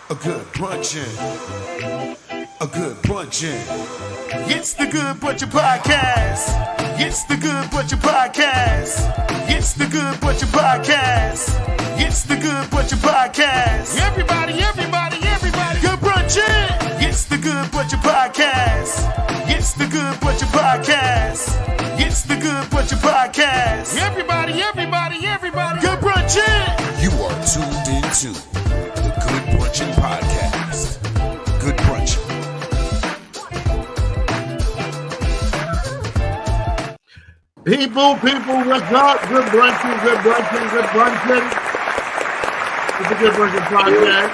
A good brunchin'. A good brunchin'. It's the Good Brunchin Podcast. It's the Good Brunchin Podcast. It's the Good Brunchin Podcast. It's the Good Brunchin Podcast. Everybody. Good brunchin'. It's the Good Brunchin Podcast. It's the Good Brunchin Podcast. It's the Good Brunchin Podcast. Everybody. Good brunchin'. You are tuned into the Good Brunchin Podcast. Good Brunchin. People, what's up? Good brunchin. It's the Good Brunchin Podcast.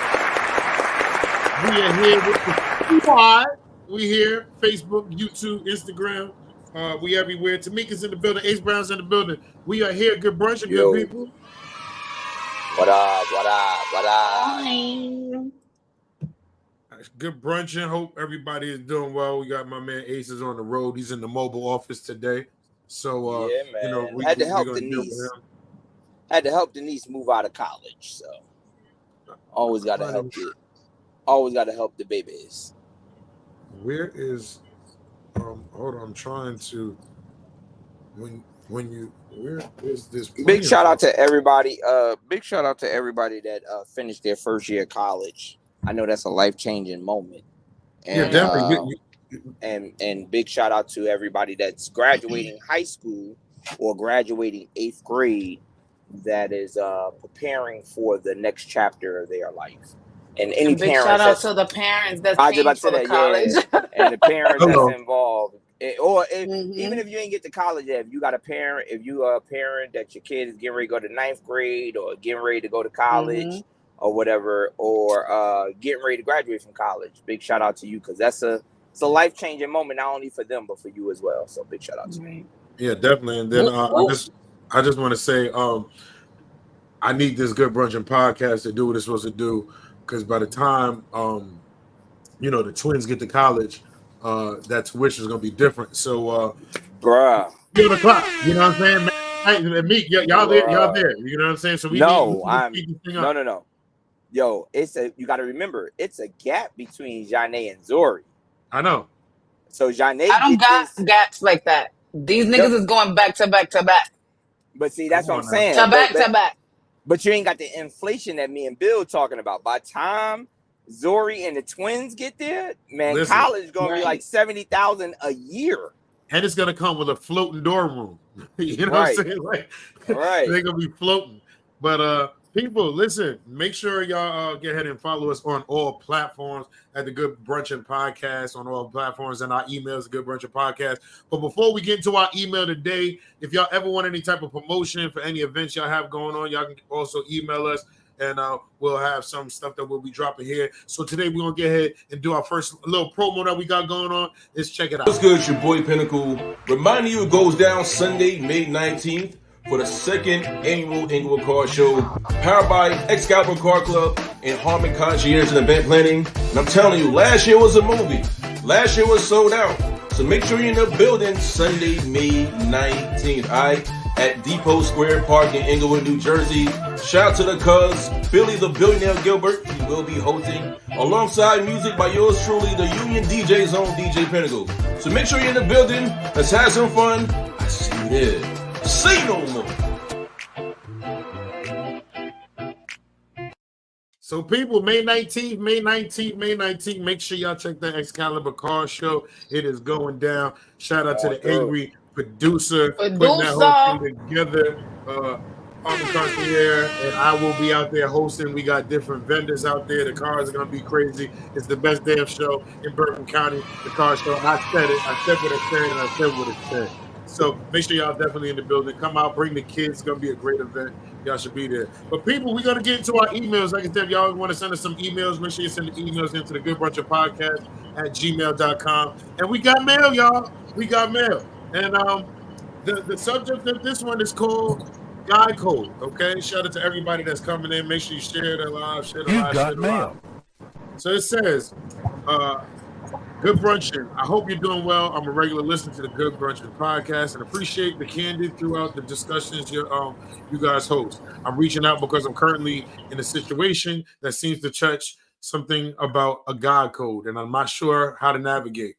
We are here with the squad. We here, Facebook, YouTube, Instagram. We everywhere. Tamika's in the building. Ace Brown's in the building. We are here. Good brunchin, good people. What up? Good brunchin. Hope everybody is doing well. We got my man Ace is on the road. He's in the mobile office today. So, yeah, man. you know, we had to help Denise move out of college. So, always got to help it. Always got to help the babies. Where is? Hold on. I'm trying to. Where is this? Big shout out to everybody. Big shout out to everybody that finished their first year of college. I know that's a life-changing moment. And, yeah, definitely. And big shout out to everybody that's graduating high school or graduating 8th grade that is preparing for the next chapter of their life. And any big parents, shout out to the parents that's paying for the college. Yeah. And the parents that's involved. Even if you ain't get to college yet, if you got a parent, if you are a parent that your kid is getting ready to go to 9th grade or getting ready to go to college or whatever, or getting ready to graduate from college, big shout out to you, because it's a life-changing moment, not only for them, but for you as well. So big shout out to you. Yeah, definitely. And then I just want to say I need this Good Brunchin Podcast to do what it's supposed to do, because by the time the twins get to college, that tuition is gonna be different. So bruh. 8 o'clock, you know what I'm saying? Hey, me, y'all there, you know what I'm saying? So no. Yo, you gotta remember, it's a gap between Janae and Zori. I know. So Janae, I don't got gaps like that. These niggas is going back to back to back. But see, that's what I'm saying. To back. But you ain't got the inflation that me and Bill talking about. By the time Zori and the twins get there, man, college is gonna be like $70,000 a year. And it's gonna come with a floating dorm room. You know what I'm saying? Like, they're gonna be floating. But people, listen, make sure y'all get ahead and follow us on all platforms at the Good Brunchin Podcast, on all platforms, and our emails, the Good Brunchin Podcast. But before we get into our email today, if y'all ever want any type of promotion for any events y'all have going on, y'all can also email us, and we'll have some stuff that we'll be dropping here. So today we're going to get ahead and do our first little promo that we got going on. Let's check it out. What's good? It's your boy Pinnacle. Reminding you it goes down Sunday, May 19th. For the second annual Inglewood Car Show, powered by Excalibur Car Club and Harmon Concierge and Event Planning. And I'm telling you, last year was a movie. Last year was sold out. So make sure you're in the building Sunday, May 19th, all right? At Depot Square Park in Inglewood, New Jersey. Shout out to the cuz, Billy the Billionaire Gilbert. He will be hosting, alongside music by yours truly, the Union DJ Zone, DJ Pinnacle. So make sure you're in the building. Let's have some fun. I see you there. Say no more. So people, May 19th, make sure y'all check the Excalibur Car Show. It is going down. Shout out to the angry producer putting that whole thing together. Harmon Concierge, and I will be out there hosting. We got different vendors out there. The cars are going to be crazy. It's the best damn show in Bergen County, the car show. I said it. I said what I said, and I said what it said. So make sure y'all definitely in the building. Come out, bring the kids. It's going to be a great event. Y'all should be there. But people, we're going to get into our emails. Like I said, if y'all want to send us some emails, make sure you send the emails into the Good Brunchin Podcast at gmail.com. And we got mail, y'all. We got mail. And the subject of this one is called Guy Code. Okay? Shout out to everybody that's coming in. Make sure you share the live, share the live, share the live. So it says, Good Brunchin. I hope you're doing well. I'm a regular listener to the Good Brunchin Podcast and appreciate the candid throughout the discussions you guys host. I'm reaching out because I'm currently in a situation that seems to touch something about a God code, and I'm not sure how to navigate.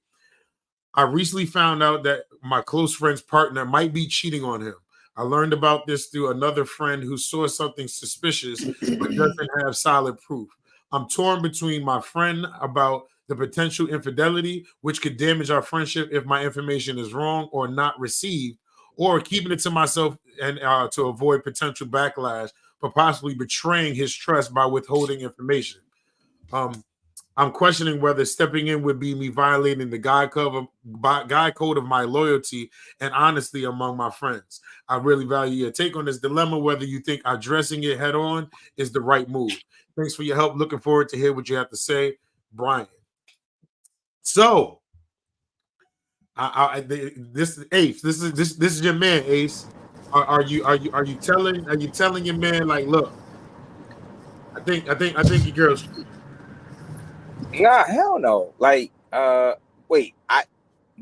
I recently found out that my close friend's partner might be cheating on him. I learned about this through another friend who saw something suspicious but doesn't have solid proof. I'm torn between my friend about the potential infidelity, which could damage our friendship if my information is wrong or not received, or keeping it to myself and to avoid potential backlash, but possibly betraying his trust by withholding information. I'm questioning whether stepping in would be me violating the God code of my loyalty and honesty among my friends. I really value your take on this dilemma, whether you think addressing it head on is the right move. Thanks for your help. Looking forward to hear what you have to say, Brian. So, this is Ace. This is your man, Ace. Are you telling your man, like, look, I think your girl's true. Nah, hell no. Like, wait,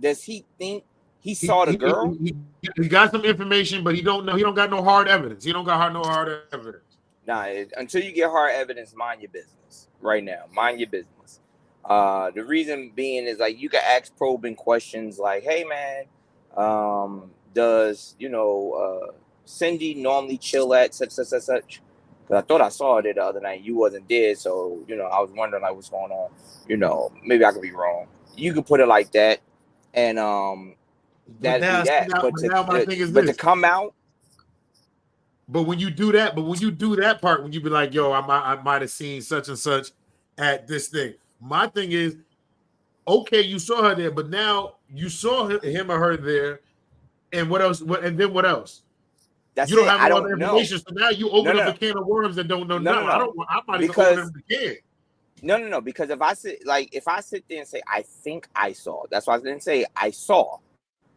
does he think he saw the girl? He got some information, but he don't know. He don't got no hard evidence. He don't got no hard evidence. Nah, until you get hard evidence, mind your business. Right now, mind your business. The reason being is, like, you can ask probing questions like, "Hey, man, does Cindy normally chill at such?" I thought I saw it the other night. You wasn't there, so I was wondering, like, what's going on. Maybe I could be wrong. You could put it like that, and that'd be that. But to come out. But when you do that part, when you be like, "Yo, I might have seen such and such at this thing." My thing is, okay, you saw her there, but now you saw him or her there, and what else? And then what else? That's you don't it. have all the information, so now you open up a can of worms that don't know nothing. I might as well open up the can. No. Because if I sit there and say I think I saw, that's why I didn't say I saw.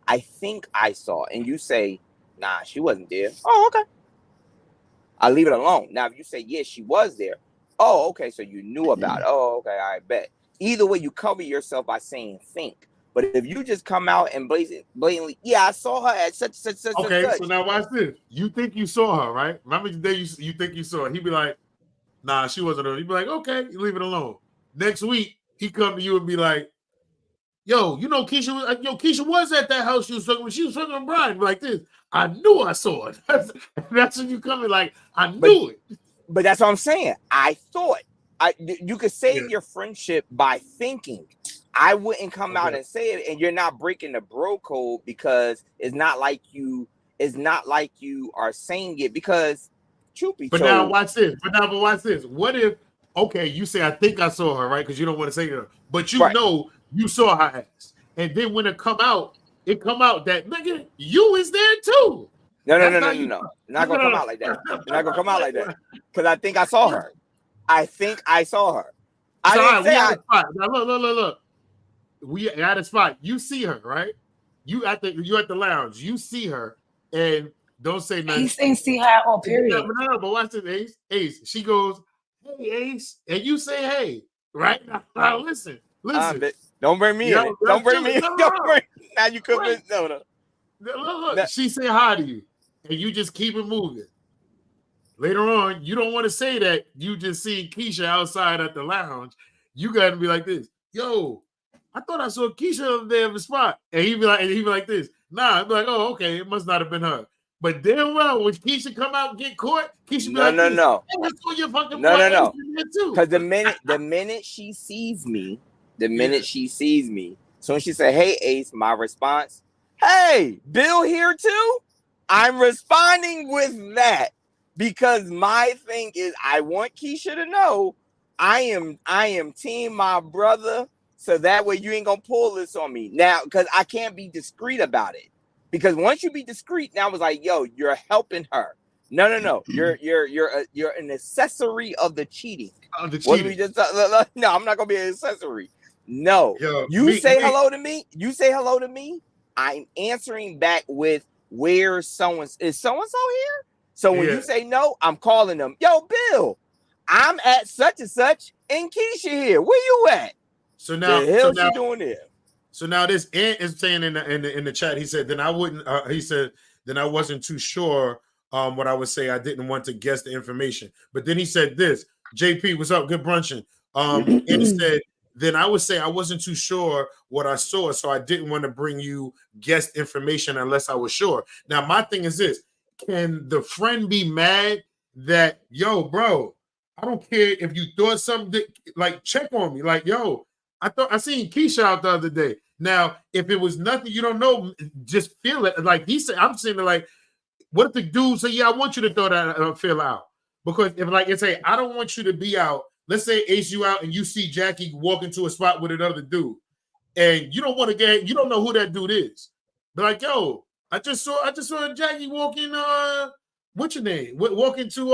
I think I saw, and you say, nah, she wasn't there. Oh, okay. I'll leave it alone. Now, if you say yes, she was there. Oh, okay. So you knew about it. Oh, okay. I bet. Either way, you cover yourself by saying think. But if you just come out and blatantly, yeah, I saw her at such. Okay, so now watch this. You think you saw her, right? Remember the day you think you saw her. He'd be like, nah, she wasn't her. He'd be like, okay, you leave it alone. Next week, he come to you and be like, yo, Keisha was at that house she was talking with Brian like this. I knew I saw it. That's when you come in like, I knew it. But that's what I'm saying. I thought. You could save your friendship by thinking. I wouldn't come out and say it, and you're not breaking the bro code because it's not like you are saying it because truth be told. But now watch this. Watch this. What if you say I think I saw her, right? Because you don't want to say her, but know you saw her ass, and then when it come out that nigga you is there too. No. Not gonna come out like that. Not gonna come out like that because I think I saw her. I think I saw her. Now, look. We at a spot. You see her, right? You at the lounge. You see her, and don't say nothing. Ace ain't see her all period. No, but watch this, Ace. She goes, "Hey, Ace," and you say, "Hey," right? Now listen. Don't bring me in. Don't bring me in. Now you could. No. Look. She say hi to you, and you just keep it moving. Later on, you don't want to say that you just seen Keisha outside at the lounge. You got to be like this, yo. I thought I saw Keisha over there in the spot. And he'd be like this. Nah, I'd be like, oh, okay, it must not have been her. But damn well, when Keisha come out and get caught, Keisha be like, no. Hey, I saw your fucking no. Because the minute she sees me, so when she said, hey, Ace, my response, hey, Bill here too? I'm responding with that. Because my thing is, I want Keisha to know I am team my brother. So that way you ain't gonna pull this on me now, because I can't be discreet about it. Because once you be discreet, now it's like, yo, you're helping her. No. You're an accessory of the cheating. What we just no, I'm not gonna be an accessory. No, say hello to me. You say hello to me. I'm answering back with is so and so here. So when you say no, I'm calling them. Yo, Bill, I'm at such and such, and Keisha here. Where you at? So now, the hell she doing there? So now this Ant is saying in the chat. He said, then I wouldn't. He said, then I wasn't too sure what I would say. I didn't want to guess the information. But then he said this: JP, what's up? Good brunching. And said, then I would say I wasn't too sure what I saw, so I didn't want to bring you guest information unless I was sure. Now, my thing is this: can the friend be mad that, yo, bro, I don't care if you thought something, like, check on me, like, yo, I seen Keisha out the other day. Now, if it was nothing you don't know, just feel it. Like he said, I'm saying, like, what if the dude say, yeah, I want you to throw that feel out? Because if, like, it's say, I don't want you to be out. Let's say Ace you out and you see Jackie walk into a spot with another dude, and you don't want to get, you don't know who that dude is. But like, yo, I just saw Jackie walk in. What's your name? Walk into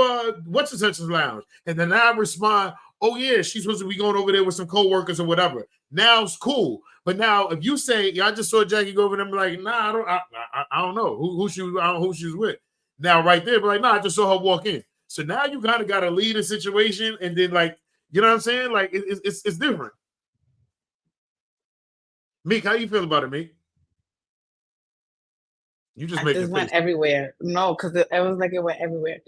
what's the such's lounge, and then I respond, oh yeah, she's supposed to be going over there with some coworkers or whatever. Now it's cool. But now if you say, yeah, I just saw Jackie go over there, and be like, nah, I don't know who she was with. Now right there, but like, nah, I just saw her walk in. So now you kind of got to lead a situation, and then, like, you know what I'm saying? Like, it's different. Meek, how you feel about it, Meek? You just make it went everywhere. No, because it was like it went everywhere.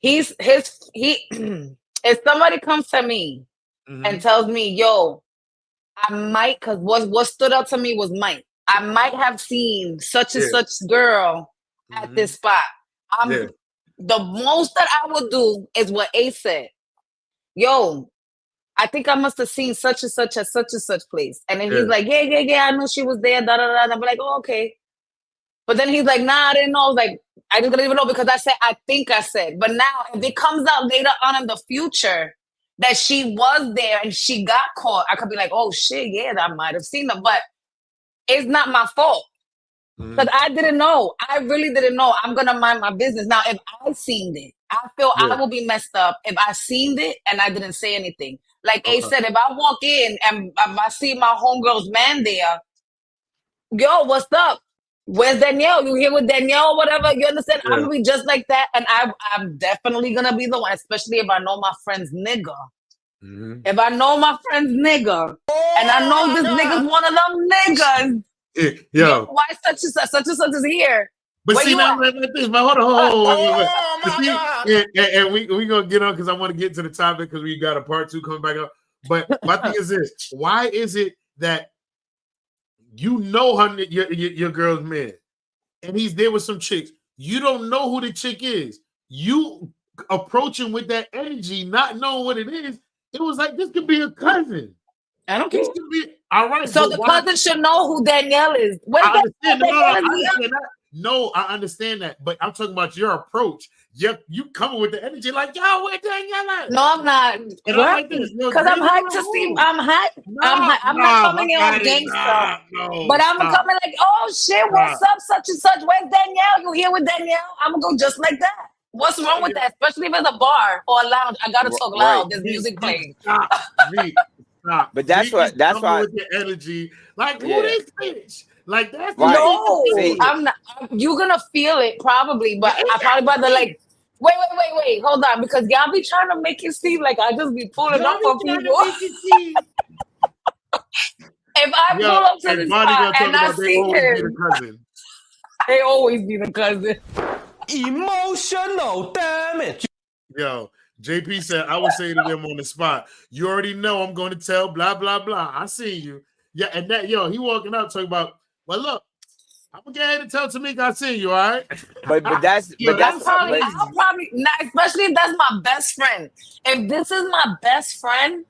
He if somebody comes to me and tells me, yo, I might, because what stood out to me was I might have seen such and such girl at this spot. The most that I would do is what Ace said. Yo, I think I must have seen such and such at such and such place. And then he's like, yeah, I know she was there, And I'm like, oh, okay. But then he's like, nah, I didn't know. I was like, I just didn't even know because I said, I think I said. But now if it comes out later on in the future that she was there and she got caught, I could be like, oh shit, yeah, I might have seen her. But it's not my fault. Because I didn't know. I really didn't know. I'm going to mind my business. Now, if I seen it, I feel I will be messed up if I seen it and I didn't say anything. Like Ace said, if I walk in and if I see my homegirl's man there, yo, what's up? Where's Danielle? You here with Danielle or whatever? You understand? I'm going to be just like that. And I'm definitely going to be the one, especially if I know my friend's nigga. If I know my friend's nigga, and I know this nigga's one of them niggas. Yo, why such and such is here? But where see, now, like this, but hold on. And we gonna get on because I want to get to the topic because we got a part 2 coming back up. But my thing is this: why is it that you know your girl's man, and he's there with some chicks? You don't know who the chick is. You approach him with that energy, not knowing what it is. It was like this could be a cousin. I don't care. All right. So the cousin should know who Danielle is. I understand that, but I'm talking about your approach. You coming with the energy like, yo, where Danielle at? No, I'm not. Because I'm hyped to see. I'm hyped. I'm not coming in on gangsta. But I'm coming like, oh shit, what's up, such and such? Where's Danielle? You here with Danielle? I'm gonna go just like that. What's wrong with that? Especially if it's a bar or a lounge. I gotta talk loud. There's music playing. Stop. But that's why with the energy. Like, who this bitch? Like that's no, I'm not. You're gonna feel it probably, but I probably about to like. Wait, hold on, because y'all be trying to make it seem like I just be pulling up on people. If I pull up to the spot and I see him, they always be the cousin. Emotional damage. Yo, JP said, I would say to them on the spot, you already know I'm going to tell blah, blah, blah. I see you. Yeah, and that, yo, he walking out talking about, well, look, I'm going to get ahead and tell Tamika I see you, all right? But that's probably, not, especially if that's my best friend. If this is my best friend,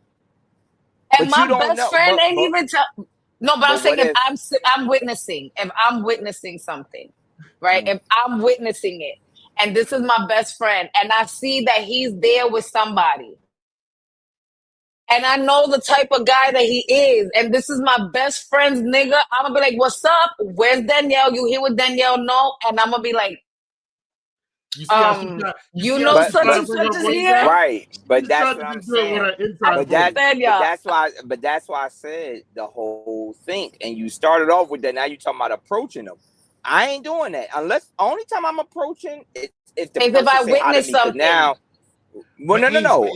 and my best friend ain't even tell. No, but I'm saying if I'm witnessing something, right? If I'm witnessing it, and this is my best friend, and I see that he's there with somebody, and I know the type of guy that he is, and this is my best friend's nigga, I'm gonna be like, what's up? Where's Danielle? You here with Danielle? No. And I'm gonna be like, you know such and such is here? Right. But that's what I'm saying. But that's why I said the whole thing. And you started off with that. Now you're talking about approaching them. I ain't doing that. Unless only time I'm approaching if I witness something. Now, well, no.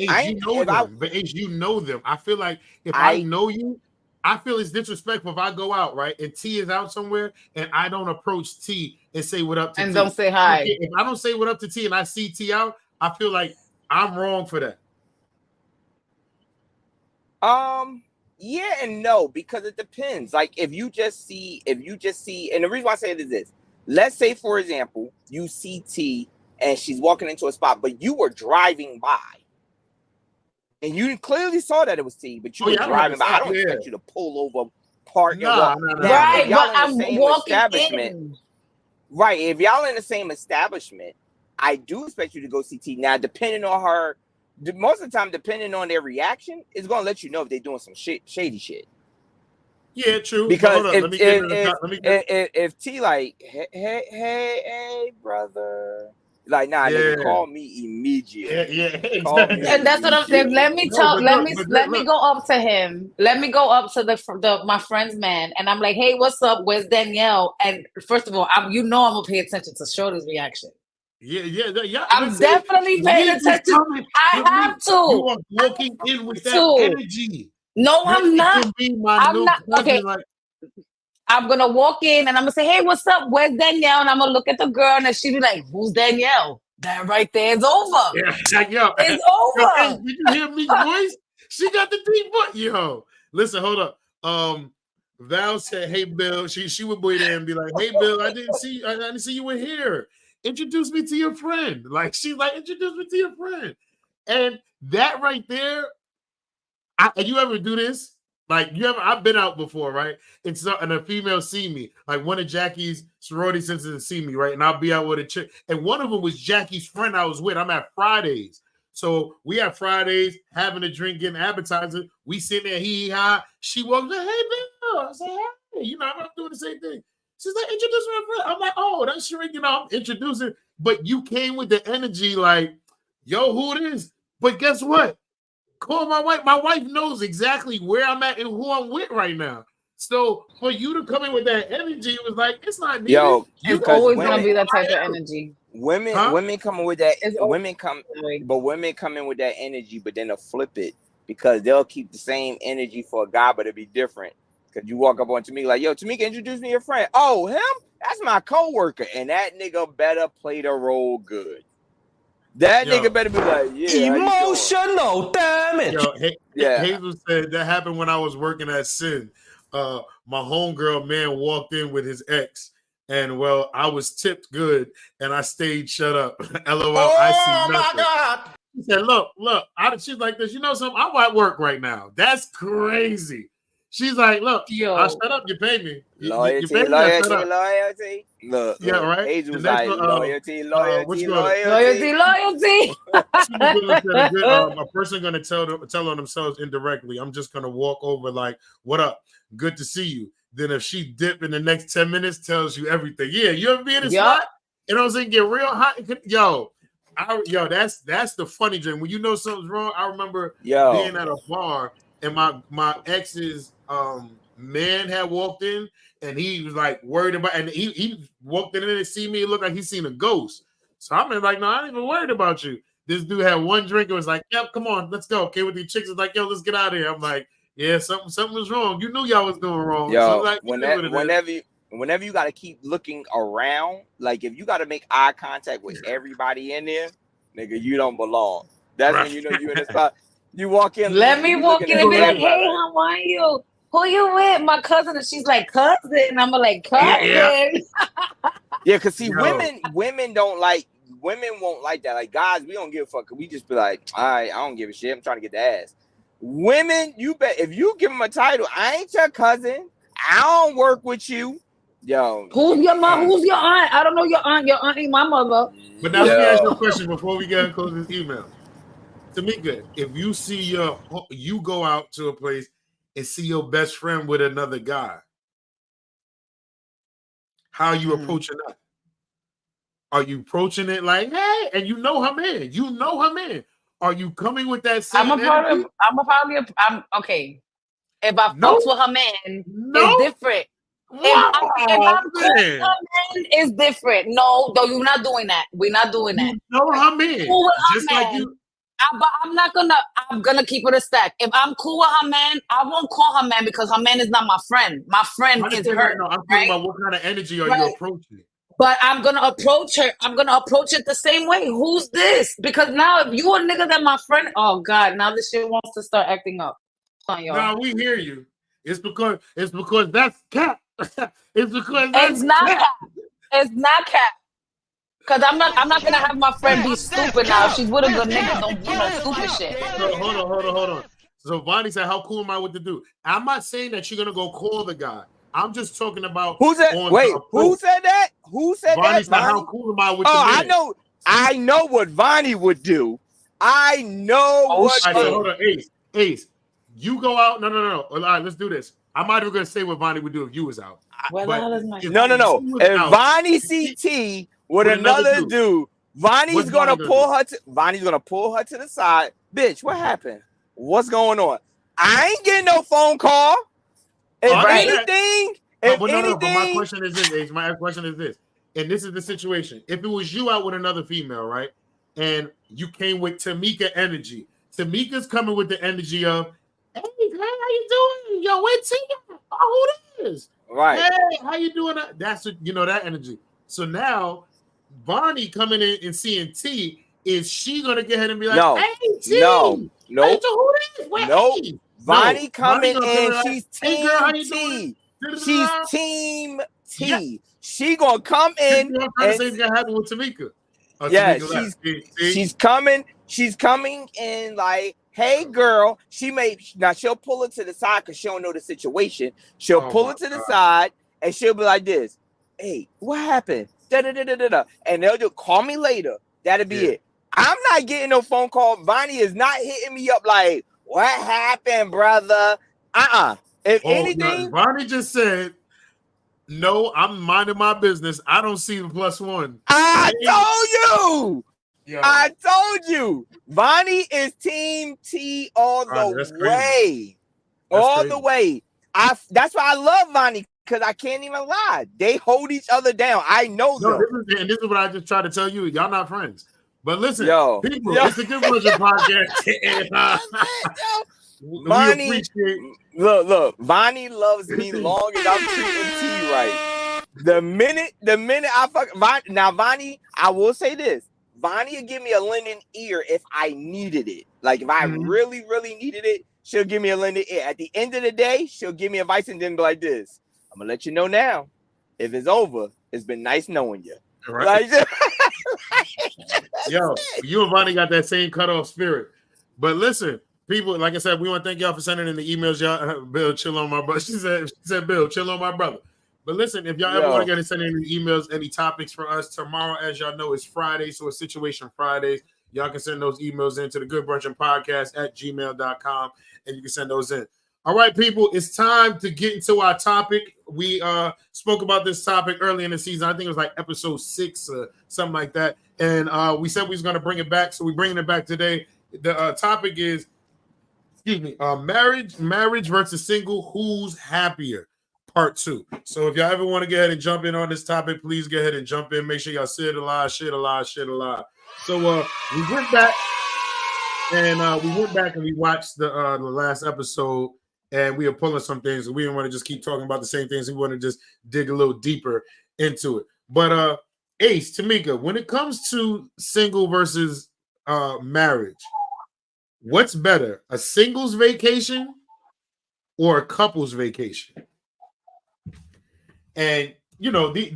But you know them. I feel like if I know you, I feel it's disrespectful if I go out, right, and T is out somewhere and I don't approach T and say what up to T. And don't say hi. If I don't say what up to T and I see T out, I feel like I'm wrong for that. Yeah and no, because it depends. Like if you just see, and the reason why I say it is this. Let's say, for example, you see T and she's walking into a spot, but you were driving by. And you clearly saw that it was T, but you were driving by. I don't expect you to pull over, park, and walk. Right, but I'm walking in. Right, if y'all in the same establishment, I do expect you to go see T. Now, depending on her, most of the time, depending on their reaction, it's going to let you know if they're doing some shady shit. Yeah, true. Because if T like, hey, brother, like, nah, nigga, call me immediately. Exactly. And that's what I'm saying. Let me go up to him. Let me go up to my friend's man, and I'm like, hey, what's up? Where's Danielle? And first of all, I'm gonna pay attention to Shorty's reaction. Yeah. I'm definitely paying attention. I have to. You are walking in with that energy. No, I'm not. I'm not. Okay. Like, I'm gonna walk in and I'm gonna say, hey, what's up? Where's Danielle? And I'm gonna look at the girl and she'll be like, who's Danielle? That right there is over. Yeah, it's over. Hey, did you hear me voice? She got the deep voice. Yo, listen, hold up. Val said, hey Bill. She would be there and be like, hey Bill, I didn't see you were here. Introduce me to your friend. Like, she's like, introduce me to your friend. And that right there, and you ever do this? Like, I've been out before, right? And a female see me, like one of Jackie's sorority sisters see me, right? And I'll be out with a chick. And one of them was Jackie's friend I was with. I'm at Fridays. So we have Fridays, having a drink, getting appetizer. We sitting there, hee-hee-ha. She walks in, hey, Bill. I say, hey. I'm doing the same thing. She's like, introduce my friend. I'm like, oh, that's sure, I'm introducing. But you came with the energy like, yo, who it is? But guess what? Call my wife. My wife knows exactly where I'm at and who I'm with right now. So for you to come in with that energy, it was like, it's not needed. Yo, it's always gonna be that type of energy. Women coming with that. Women come in with that energy, but then they'll flip it because they'll keep the same energy for a guy, but it'll be different. Because you walk up on Tamika like, yo, Tamika, introduce me to your friend. Oh, him? That's my coworker, and that nigga better play the role good. That nigga better be like, yeah. Emotional damage. Hazel said that happened when I was working at Sin. My homegirl man walked in with his ex, and well, I was tipped good, and I stayed shut up. LOL. I see nothing. My God. She said, look. She's like this. You know something? I'm at work right now. That's crazy. She's like, look, I shut up. You pay me. Loyalty. Look, yeah, right. Hazel's like, loyalty. A person gonna tell on themselves indirectly. I'm just gonna walk over like, what up? Good to see you. Then if she dip in the next 10 minutes, tells you everything. Yeah, you ever be in a spot? You know what I'm saying? Get real hot. That's the funny dream. When you know something's wrong, I remember being at a bar and my ex's man had walked in and he was like worried about, and he walked in and see me. It looked like he seen a ghost. So I'm like, no, I ain't even worried about you. This dude had one drink and was like, yep, come on, let's go. Okay, with the chicks, is like, yo, let's get out of here. I'm like, yeah, something was wrong. You knew y'all was doing wrong. Yo, so like, whenever you got to keep looking around, like if you got to make eye contact with everybody in there, nigga, you don't belong. That's when you know you in the spot. You walk in. Let me walk in and be like, hey, how are you? Who you with? My cousin. And she's like, cousin. And I'm like, cousin. Yeah, because see, women don't like, women won't like that. Like guys, we don't give a fuck. We just be like, all right, I don't give a shit. I'm trying to get the ass. Women, you bet if you give them a title, I ain't your cousin. I don't work with you. Yo. Who's your mom? Who's your aunt? I don't know your aunt. Your aunt ain't my mother. But now let me ask you a question before we get and close this email. Tamika, if you see you go out to a place and see your best friend with another guy, how are you approaching that? Are you approaching it like, hey, and you know her man? You know her man. Are you coming with that same energy? I'm okay. If I fuck with her man, it's different. If I'm cool with her man, it's different. No, you're not doing that. We're not doing that. You know her man. Cool with just her like man. you. But I'm gonna keep it a stack. If I'm cool with her man, I won't call her man because her man is not my friend. My friend is her. No, I'm thinking about what kind of energy are you approaching? But I'm gonna approach her. I'm gonna approach it the same way. Who's this? Because now if you a nigga that my friend, oh God, now this shit wants to start acting up. No, we hear you. It's because that's cap. It's because that's not cap. It's not cap. Cause I'm not gonna have my friend be stupid now. If she's with a good nigga, don't do no stupid shit. So, hold on. So Vonnie said, "How cool am I with the dude?" I'm not saying that you're gonna go call the guy. I'm just talking about who said. Wait, who said that? Who said Vonnie that? Said, "How cool am I with the man?" I know what Vonnie would do. I know what. Right, so hold on, Ace. You go out. No. All right, let's do this. I'm not even gonna say what Vonnie would do if you was out. Where the hell is my? No. If Vonnie CT with another dude, Vonnie's gonna pull her to the side. Bitch, what happened? What's going on? I ain't getting no phone call. If anything, but my question is this, Ace. My question is this, and this is the situation. If it was you out with another female, right, and you came with Tamika energy, Tamika's coming with the energy of, "Hey, how you doing? Yo, where's Tia? Oh, who it is? Right. Hey, how you doing?" That's that energy. So now, Vonnie coming in and seeing T, is she gonna get ahead and be like, "Hey, T, no, who it is? Where Vonnie coming in, she's "Hey, team girl, how you T. doing?" She's team T. Yeah. She gonna come in. I'm trying to say it's gonna happen with Tamika. Yeah, she's coming. She's coming in like, "Hey, girl." She'll pull her to the side because she don't know the situation. She'll pull her to the side and she'll be like this, "Hey, what happened?" And they'll just call me later. That'll be it. I'm not getting no phone call. Vonnie is not hitting me up like, "What happened, brother?" If anything, Vonnie just said, "No, I'm minding my business. I don't see the +1." I told you. Yo. I told you. Vonnie is team T all the way. All the way. That's why I love Vonnie, because I can't even lie. They hold each other down. I know them. This is what I just tried to tell you. Y'all not friends. But listen, people, it's the Good Brunchin Podcast. Vonnie, look, Vonnie loves me long as I'm treating T right. The minute I fuck now, Vonnie, I will say this. Vonnie will give me a lending ear if I needed it. Like if I really, really needed it, she'll give me a lending ear. At the end of the day, she'll give me advice and then be like this. "I'm gonna let you know now. If it's over, it's been nice knowing you." Right. Like, yo, you and Vonnie got that same cutoff spirit. But listen, people, like I said, we want to thank y'all for sending in the emails. Y'all, Bill, chill on my brother. She said, "Bill, chill on my brother." But listen, if y'all ever want to get to send in any emails, any topics for us tomorrow, as y'all know, is Friday, so it's Situation Fridays. Y'all can send those emails into the Good Brunchin Podcast at gmail.com, and you can send those in. All right, people, it's time to get into our topic. We spoke about this topic early in the season. I think it was like episode 6 or something like that. And we said we was going to bring it back, so we're bringing it back today. The topic is, marriage versus single. Who's happier? Part 2. So if y'all ever want to go ahead and jump in on this topic, please go ahead and jump in. Make sure y'all shit a lot. So we went back and we watched the last episode, and we are pulling some things. We didn't want to just keep talking about the same things. We want to just dig a little deeper into it. But Ace, Tamika, when it comes to single versus marriage, what's better, a singles vacation or a couples vacation? And I'm talking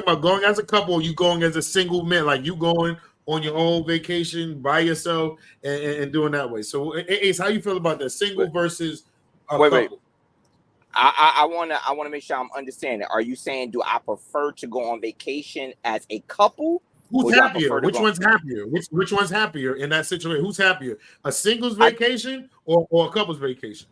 about going as a couple, or you going as a single man, like you going on your own vacation by yourself and doing that way. So Ace, how you feel about that, single versus a couple? Wait. I wanna make sure I'm understanding. Are you saying, do I prefer to go on vacation as a couple? Who's happier? Which one's happier? Which one's happier in that situation? Who's happier? A singles vacation or a couple's vacation?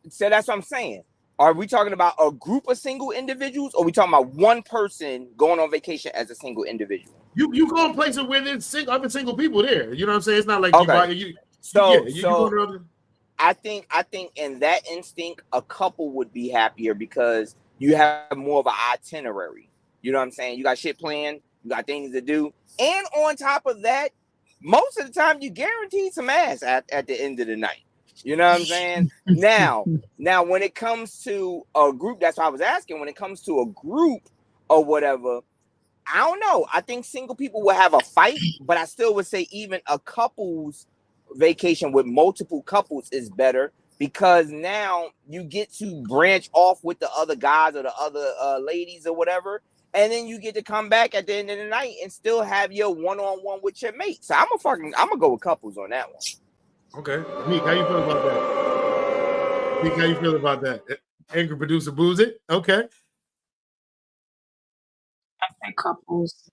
So that's what I'm saying. Are we talking about a group of single individuals, or are we talking about one person going on vacation as a single individual? You go in places where there's other single people there. You know what I'm saying? It's not like I think in that instinct, a couple would be happier because you have more of an itinerary. You know what I'm saying? You got shit planned, you got things to do, and on top of that, most of the time you guaranteed some ass at the end of the night. You know what I'm saying? Now, when it comes to a group, that's why I was asking. When it comes to a group or whatever, I don't know. I think single people will have a fight, but I still would say even a couple's vacation with multiple couples is better because now you get to branch off with the other guys or the other ladies or whatever, and then you get to come back at the end of the night and still have your one-on-one with your mate. So I'm gonna go with couples on that one. Okay, Meek, how you feel about that? Meek, how you feel about that? Angry producer booze it. Okay, I say couples.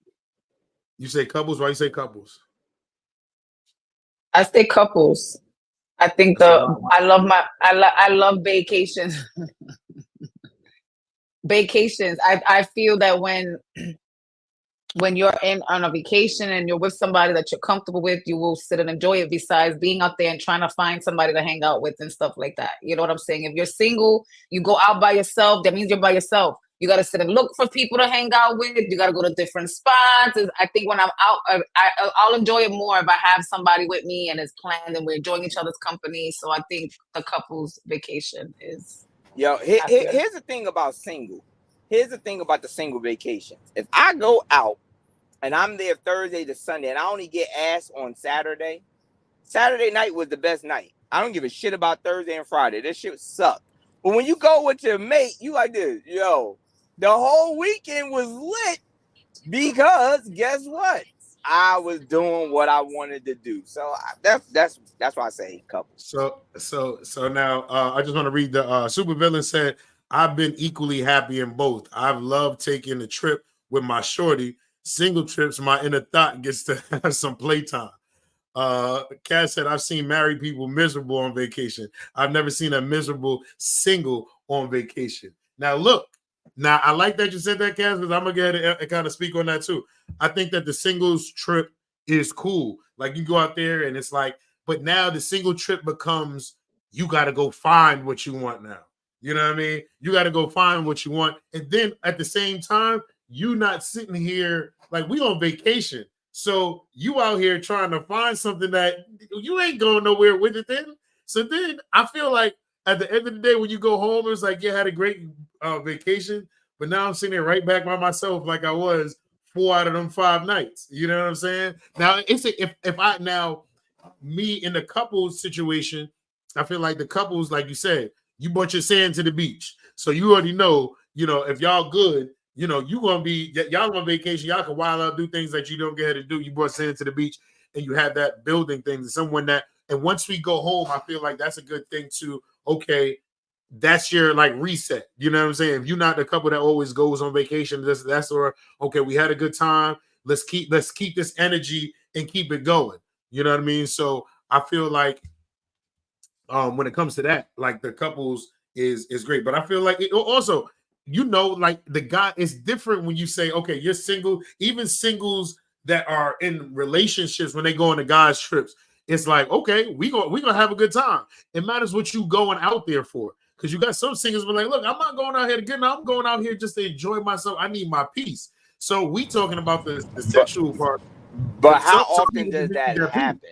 you say couples. Why you say couples? I say couples. I think I love vacations. Vacations. I feel that when you're on a vacation and you're with somebody that you're comfortable with, you will sit and enjoy it besides being out there and trying to find somebody to hang out with and stuff like that. You know what I'm saying? If you're single, you go out by yourself, that means you're by yourself. You got to sit and look for people to hang out with. You got to go to different spots. I think when I'm out, I'll enjoy it more if I have somebody with me and it's planned and we're enjoying each other's company. So I think the couple's vacation is... Yo, here's the thing about single. Here's the thing about the single vacations. If I go out and I'm there Thursday to Sunday and I only get ass on Saturday, Saturday night was the best night. I don't give a shit about Thursday and Friday. This shit sucked. But when you go with your mate, you like this, yo, the whole weekend was lit because guess what? I was doing what I wanted to do. So that's why I say couple. So now I just want to read the supervillain said, I've been equally happy in both. I've loved taking a trip with my shorty. Single trips, my inner thought gets to have some playtime. Cass said, I've seen married people miserable on vacation. I've never seen a miserable single on vacation. Now, look, I like that you said that, Cass, because I'm going to go ahead and kind of speak on that too. I think that the singles trip is cool. Like you go out there and it's like, but now the single trip becomes, you got to go find what you want now. You know what I mean? You got to go find what you want. And then at the same time, you not sitting here like we on vacation. So you out here trying to find something that you ain't going nowhere with it then. So then I feel like at the end of the day, when you go home, it's like, yeah, I had a great vacation, but now I'm sitting there right back by myself like I was 4 out of them 5 nights. You know what I'm saying? Now, me in the couples situation, I feel like the couples, like you said, you brought your sand to the beach. So you already know, if y'all good, y'all on vacation, y'all can wild out, do things that you don't get to do. You brought sand to the beach and you have that building things. And once we go home, I feel like that's a good thing to, okay, that's your like reset. You know what I'm saying? If you're not the couple that always goes on vacation, that's okay, we had a good time. Let's keep this energy and keep it going. You know what I mean? So I feel like when it comes to that, like the couples is great. But I feel like it also, like the guy is different when you say, okay, you're single, even singles that are in relationships when they go on the guys' trips. It's like, okay, we gonna have a good time. It matters what you going out there for. Because you got some singers be like, look, I'm not going out here to get now. I'm going out here just to enjoy myself. I need my peace. So we talking about the sexual part. But how often does that happen?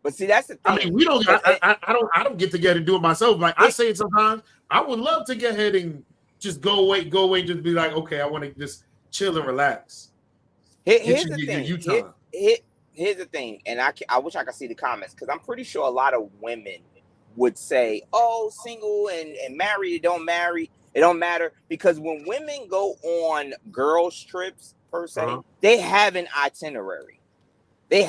But see, that's the thing. I mean, we don't. I don't get together and do it myself. Like I say it sometimes. I would love to get ahead and just go away, just be like, okay, I want to just chill and relax. Here's the thing. Here's the thing, and I wish I could see the comments because I'm pretty sure a lot of women would say, "Oh, single and married, it don't matter." Because when women go on girls' trips per se, they have an itinerary. They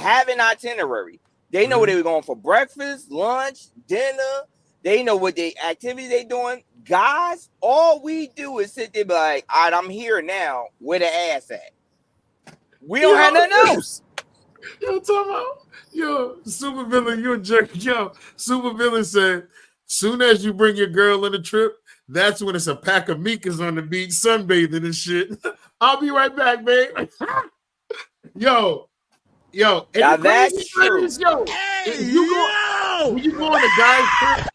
know where they were going for breakfast, lunch, dinner. They know what activities they doing. Guys, all we do is sit there and be like, all right, I'm here now. Where the ass at? We don't have nothing else. Supervillain, you a jerk. Supervillain said, soon as you bring your girl on the trip, that's when it's a pack of Mikas on the beach sunbathing and shit. I'll be right back, babe. Yo, now that's true. When you go on a guy's trip,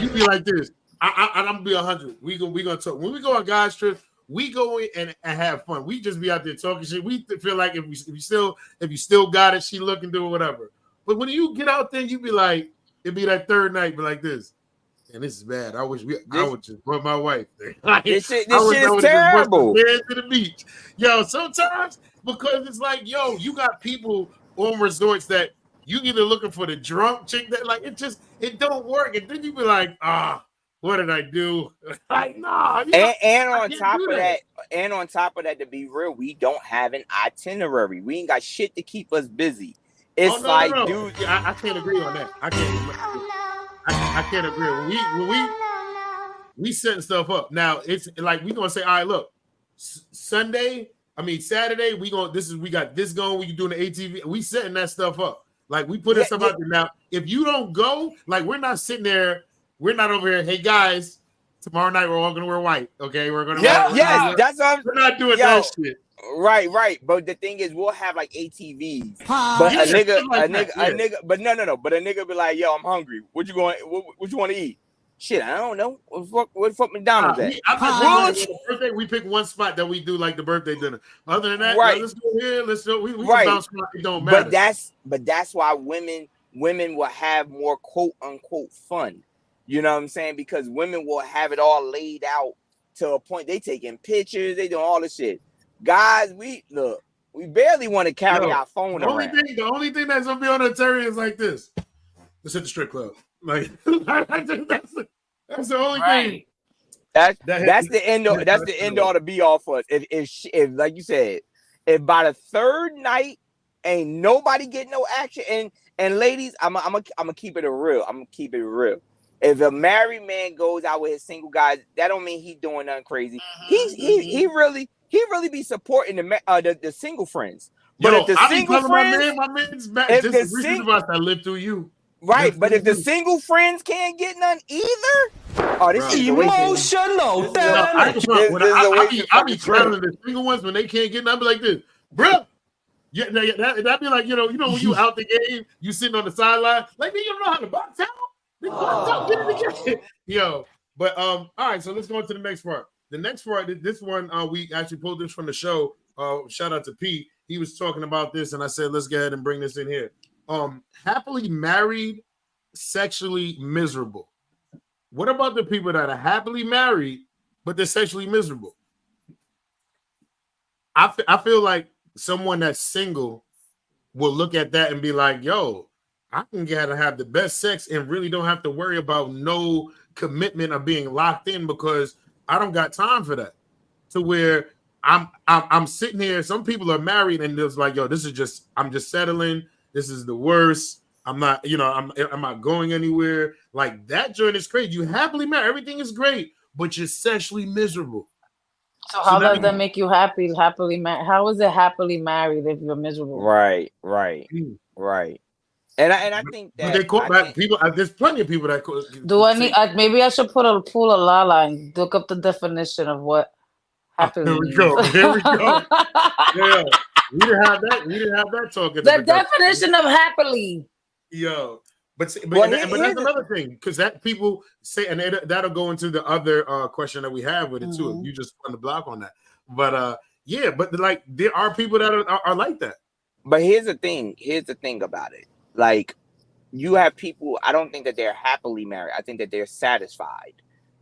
you be like this. I'm gonna be 100. We gonna talk. When we go on guys trip, we go in and have fun. We just be out there talking shit. We feel like if you still got it, she looking to it, whatever. But when you get out there, you be like, it'd be that third night, be like this. And this is bad. I would just put my wife there. This shit is terrible. To the beach. Yo, sometimes because it's like, yo, you got people on resorts that You either looking for the drunk chick that like it don't work, and then you be like, what did I do? Like, nah. And on top of that, to be real, we don't have an itinerary. We ain't got shit to keep us busy. It's dude, yeah, I can't agree on that. I can't agree. When we setting stuff up now, it's like we gonna say, all right, look, Saturday, we got this going. We doing the ATV. We setting that stuff up. Like we put stuff out there. Now, if you don't go, like we're not sitting there. We're not over here. Hey guys, tomorrow night we're all gonna wear white. Okay, we're gonna. That's what we're not doing that shit. Right. But the thing is, we'll have like ATVs. But a nigga. But no. But a nigga be like, yo, I'm hungry. What you want to eat? Shit, I don't know. What the fuck McDonald's at? Birthday, we pick one spot that we do like the birthday dinner. Other than that, let's go here. Let's go. We bounce around. It don't matter. But that's why women will have more quote unquote fun. You know what I'm saying? Because women will have it all laid out to a point. They taking pictures. They doing all this shit. Guys, we barely want to carry our phone around. The only thing that's gonna be on the itinerary is like this. Let's hit the strip club. Like that's the only thing. That's the end all. That's the end all to be all for us. If like you said, if by the third night ain't nobody getting no action, and ladies, I'm gonna keep it real. I'm gonna keep it real. If a married man goes out with his single guys, that don't mean he's doing nothing crazy. He really be supporting the single friends. But if the single friends, my man's back. I live through you. Right, but if the single friends can't get none either, this is emotional. I be clowning the single ones when they can't get none. I be like this, bro. Yeah, that'd be like when you out the game, you sitting on the sideline, like you don't know how to box out. Yo, but all right, so let's go on to the next part. The next part, this one, we actually pulled this from the show. Shout out to Pete. He was talking about this, and I said, let's go ahead and bring this in here. Happily married, sexually miserable. What about the people that are happily married, but they're sexually miserable? I feel like someone that's single will look at that and be like, yo, I can gotta have the best sex and really don't have to worry about no commitment of being locked in because I don't got time for that. To where I'm sitting here. Some people are married and it's like, yo, I'm just settling. This is the worst. I'm not, I'm not going anywhere. Like that joint is crazy. You happily married, everything is great, but you're sexually miserable. So how does that make you happily married? How is it happily married if you're miserable? Right. And I think that they call back people. There's plenty of people that do I need? Maybe I should pull a Lala and look up the definition of what happily. Here we go. Yeah, we didn't have that talking. The definition of happily. Yo, but that's another thing because that people say, and that'll go into the other question that we have with it too. If you just on the block on that, but but like there are people that are like that. But here's the thing about it. Like, you have people, I don't think that they're happily married. I think that they're satisfied.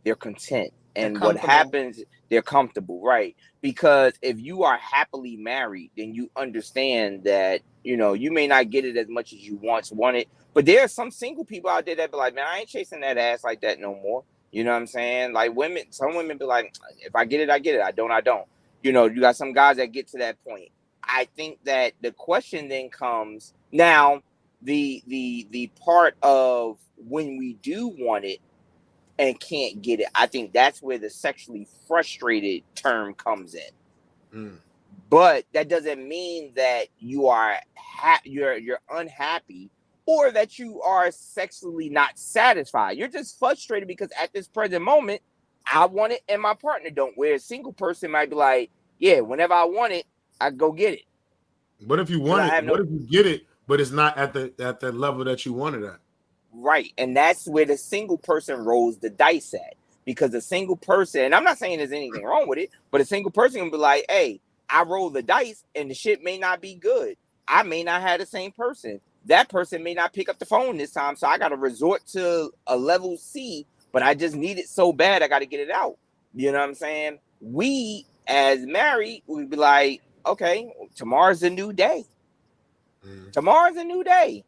They're content. And what happens, they're comfortable, right? Because if you are happily married, then you understand that, you may not get it as much as you once wanted. But there are some single people out there that be like, man, I ain't chasing that ass like that no more. You know what I'm saying? Like some women be like, if I get it, I get it. I don't. You got some guys that get to that point. I think that the question then comes now, the part of when we do want it and can't get it, I think that's where the sexually frustrated term comes in. But that doesn't mean that you are you're unhappy or that you are sexually not satisfied. You're just frustrated because at this present moment, I want it and my partner don't. Where a single person might be like, yeah, whenever I want it, I go get it. What if you want it? What if you get it, but it's not at the level that you wanted at? Right. And that's where the single person rolls the dice at. Because a single person, and I'm not saying there's anything wrong with it, but a single person can be like, hey, I roll the dice and the shit may not be good. I may not have the same person. That person may not pick up the phone this time. So I got to resort to a level C, but I just need it so bad. I got to get it out. You know what I'm saying? We as married, we'd be like, okay, tomorrow's a new day. Tomorrow's a new day.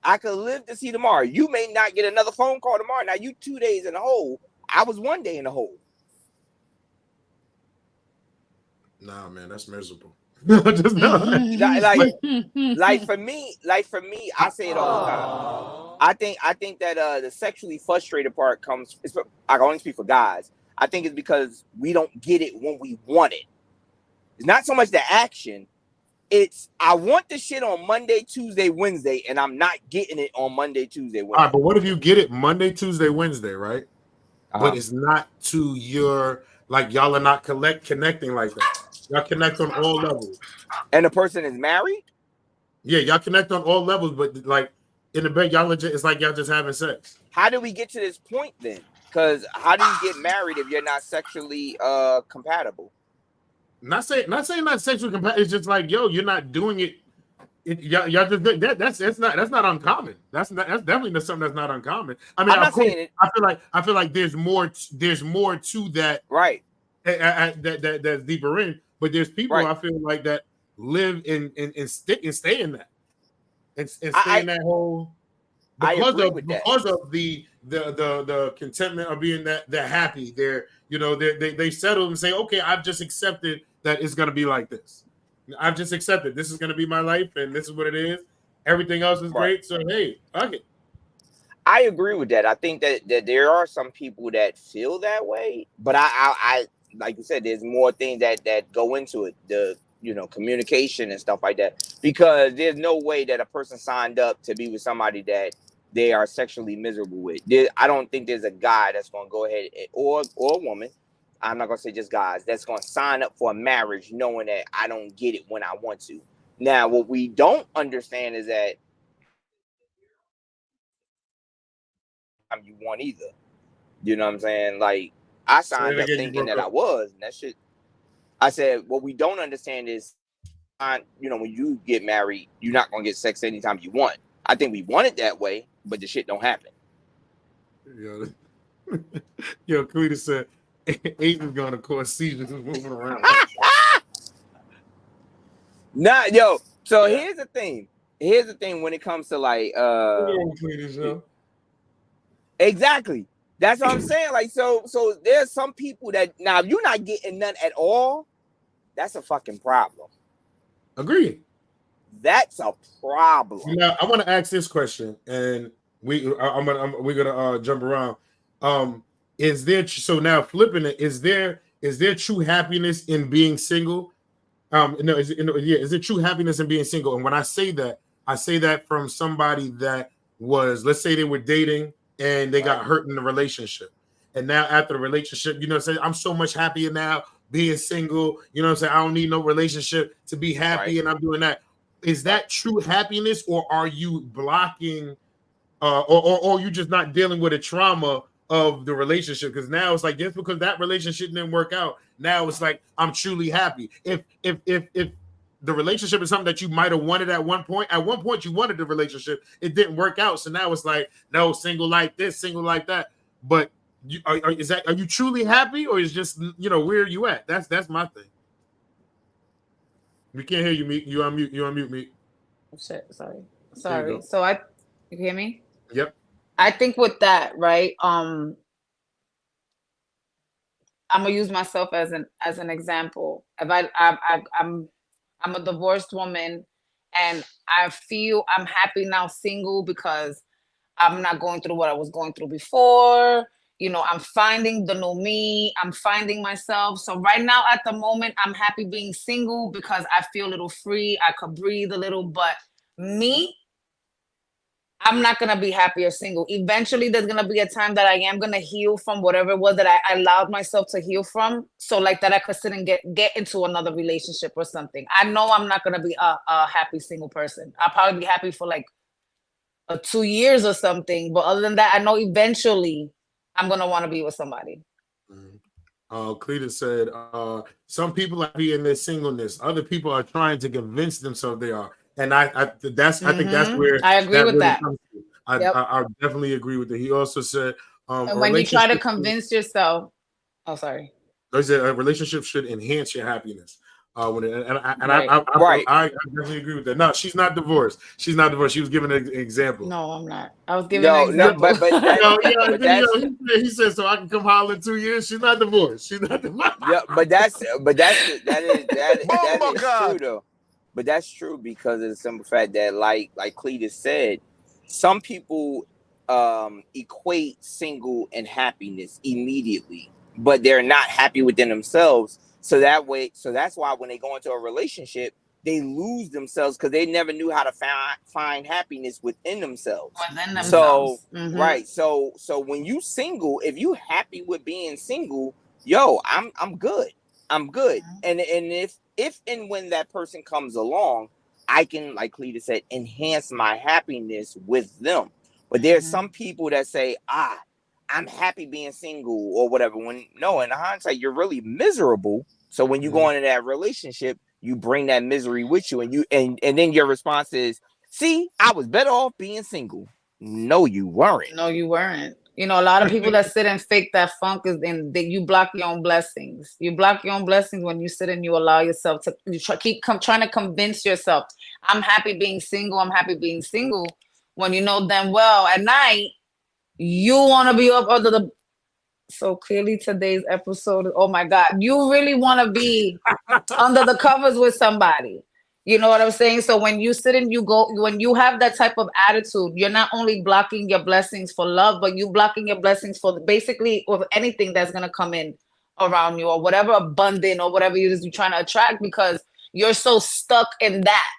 I could live to see tomorrow. You may not get another phone call tomorrow. Now you 2 days in the hole. I was 1 day in the hole. Nah, man, that's miserable. Just no. like for me, I say it all the time. I think that the sexually frustrated part comes. I can only speak for guys. I think it's because we don't get it when we want it. It's not so much the action. It's I want the shit on Monday, Tuesday, Wednesday, and I'm not getting it on Monday, Tuesday, Wednesday. All right, but what if you get it Monday, Tuesday, Wednesday, right? But it's not to your, like, y'all are not connecting like that. Y'all connect on all levels. And the person is married? Yeah, y'all connect on all levels, but like in the bed, y'all legit, it's like y'all just having sex. How do we get to this point then? Because how do you get married if you're not sexually compatible? Not saying not sexually compatible. It's just like, yo, you're not doing it. Y'all just that's not uncommon. That's definitely not something that's not uncommon. I mean, I'm not saying it. I feel like there's more to that, right? That's deeper in. But there's people I feel like that live and stay in that and stay in that whole because of the contentment of being that they're happy. They settle and say, okay, I've just accepted that it's gonna be like this. I've just accepted this is gonna be my life and this is what it is. Everything else is great. So hey, fuck it. I agree with that. I think that there are some people that feel that way, but I like you said, there's more things that go into it, the communication and stuff like that. Because there's no way that a person signed up to be with somebody that they are sexually miserable with. I don't think there's a guy that's going to go ahead or a woman. I'm not going to say just guys that's going to sign up for a marriage knowing that I don't get it when I want to. Now, what we don't understand is that you want either. You know what I'm saying? Like, I signed up thinking that I was, and that shit. I said, what we don't understand is, when you get married, you're not gonna get sex anytime you want. I think we want it that way, but the shit don't happen. Yo, Cletus said, Aiden's gonna cause seizures moving around. Nah, yo. So here's the thing. Here's the thing when it comes to like, exactly. That's what I'm saying. Like, so there's some people that now if you're not getting none at all, that's a fucking problem. Agreed. That's a problem. Now, I want to ask this question, and we're gonna jump around. Is there now flipping it? Is there true happiness in being single? Is it true happiness in being single? And when I say that from somebody that was, let's say they were dating and they got hurt in the relationship, and now after the relationship, say I'm so much happier now being single. I don't need no relationship to be happy, and I'm doing that. Is that true happiness, or are you blocking, or you just not dealing with the trauma of the relationship? Because now it's like just because that relationship didn't work out, now it's like I'm truly happy. If the relationship is something that you might have wanted at one point you wanted the relationship, it didn't work out, so now it's like no, single like this, single like that. But are you truly happy, or is just where are you at? That's my thing. We can't hear you, Meek. You on mute, Meek. Oh, shit, sorry. So you hear me? Yep. I think with that, right? I'm gonna use myself as an example. If I'm a divorced woman, and I feel I'm happy now single because I'm not going through what I was going through before. I'm finding the new me. I'm finding myself. So right now at the moment, I'm happy being single because I feel a little free. I could breathe a little, but me, I'm not going to be happier single. Eventually, there's going to be a time that I am going to heal from whatever it was that I allowed myself to heal from. So like that I could sit and get into another relationship or something. I know I'm not going to be a happy single person. I'll probably be happy for like 2 years or something. But other than that, I know eventually I'm going to want to be with somebody. Cletus said, some people are happy in their singleness. Other people are trying to convince themselves they are. And I think that's where I agree with that. I definitely agree with that. He also said, and when you try to convince yourself, oh, sorry. He said a relationship should enhance your happiness. I definitely agree with that. No, she's not divorced. She's not divorced. She was giving an example. No, I'm not. I was giving an example. He said so I can come holler in 2 years. She's not divorced. She's not divorced. Yeah, that is true though. But that's true because of the simple fact that, like Cletus said, some people equate single and happiness immediately, but they're not happy within themselves. So that's why when they go into a relationship, they lose themselves because they never knew how to find happiness within themselves. So right. So when you single, if you happy with being single, yo, I'm good. I'm good. And if and when that person comes along, I can, like Cleta said, enhance my happiness with them. But there's some people that say, I'm happy being single or whatever. When no, in hindsight, you're really miserable. So when you go into that relationship, you bring that misery with you, and then your response is, see, I was better off being single. No, you weren't. No, you weren't. You know, a lot of people that sit and fake that funk is then you block your own blessings. You block your own blessings when you sit and you allow yourself to trying to convince yourself, I'm happy being single. I'm happy being single. When you know damn well at night, you want to be up under the. So clearly today's episode, oh my God, you really want to be under the covers with somebody. You know what I'm saying? So when you sit and when you have that type of attitude, you're not only blocking your blessings for love, but you blocking your blessings for basically or anything that's going to come in around you or whatever abundant or whatever it is you're trying to attract because you're so stuck in that.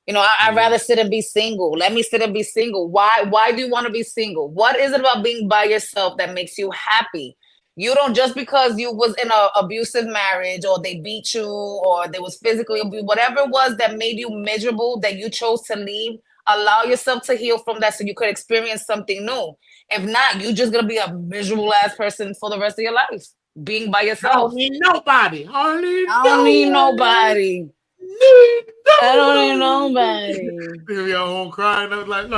You know, I'd rather sit and be single. Let me sit and be single. Why do you want to be single? What is it about being by yourself that makes you happy? You don't just because you was in an abusive marriage or they beat you or there was physically abuse, whatever it was that made you miserable, that you chose to leave, allow yourself to heal from that so you could experience something new. If not, you're just going to be a miserable ass person for the rest of your life, being by yourself. I don't need nobody. I don't need nobody. I don't need nobody. You're home crying. I was like,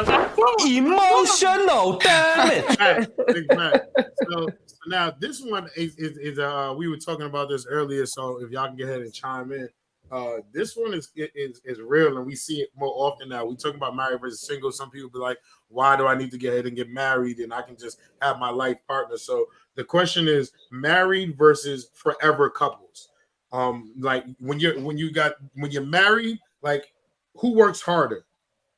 emotional, damn it. So now this one is we were talking about this earlier. So if y'all can get ahead and chime in, this one is real and we see it more often now. We talk about married versus single. Some people be like, why do I need to get ahead and get married and I can just have my life partner? So the question is married versus forever couples. Like when you're married, like who works harder?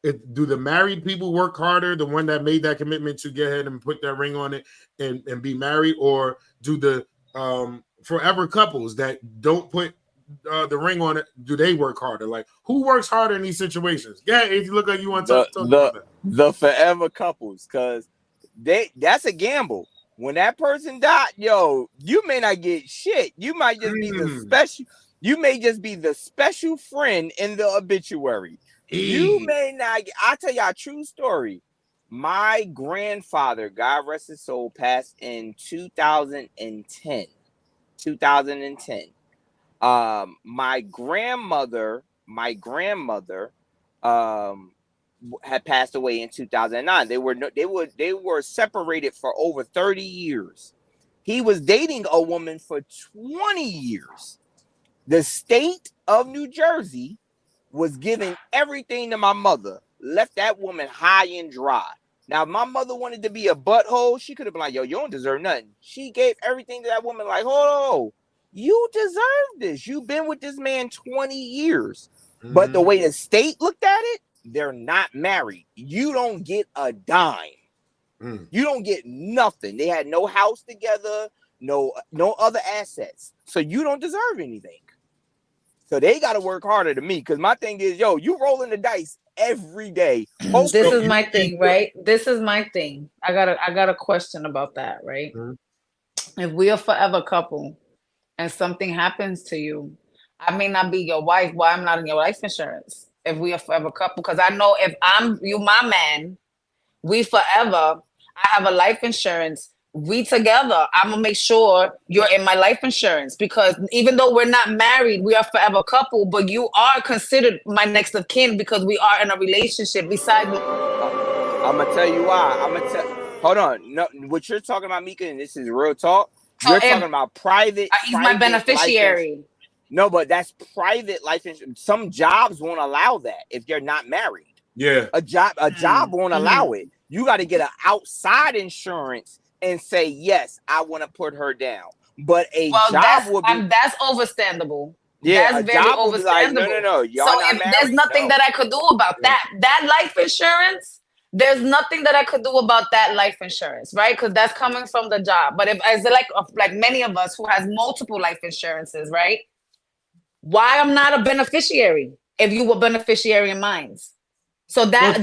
Do the married people work harder, the one that made that commitment to get ahead and put that ring on it and be married, or do the forever couples that don't put the ring on it, do they work harder? Like who works harder in these situations? Yeah, if you look like you want to talk about that. The forever couples, because that's a gamble. When that person died, yo, you may not get shit. You might just be the special. You may just be the special friend in the obituary. You may not. I'll tell you a true story. My grandfather, God rest his soul, passed in 2010. 2010. My grandmother had passed away in 2009. They were separated for over 30 years. He was dating a woman for 20 years. The state of New Jersey was giving everything to my mother, left that woman high and dry. Now, if my mother wanted to be a butthole, she could have been like, yo, you don't deserve nothing. She gave everything to that woman like, oh, you deserve this. You've been with this man 20 years. But the way the state looked at it, they're not married. You don't get a dime. You don't get nothing. They had no house together, no other assets. So you don't deserve anything. So they got to work harder than me. Because my thing is, yo, you rolling the dice every day. This is my thing, right? This is my thing. I got a question about that, right? If we are forever couple and something happens to you, I may not be your wife. Why I'm not in your life insurance? If we are forever couple, because I know if you my man, we forever. I have a life insurance. We together. I'm gonna make sure you're in my life insurance because even though we're not married, we are forever couple. But you are considered my next of kin because we are in a relationship. Besides, I'm gonna tell you why. Hold on. No, what you're talking about, Mika, and this is real talk. You're talking about private. He's my beneficiary. No, but that's private life insurance. Some jobs won't allow that if you're not married. Yeah. A job won't allow it. You got to get an outside insurance and say, yes, I want to put her down. But job will be... that's overstandable. Yeah, that's very overstandable. Like, no, y'all so not if married, there's nothing that I could do about that life insurance, there's nothing that I could do about that life insurance, right? Because that's coming from the job. But if as like many of us who has multiple life insurances, right? Why I'm not a beneficiary if you were beneficiary in mine? So that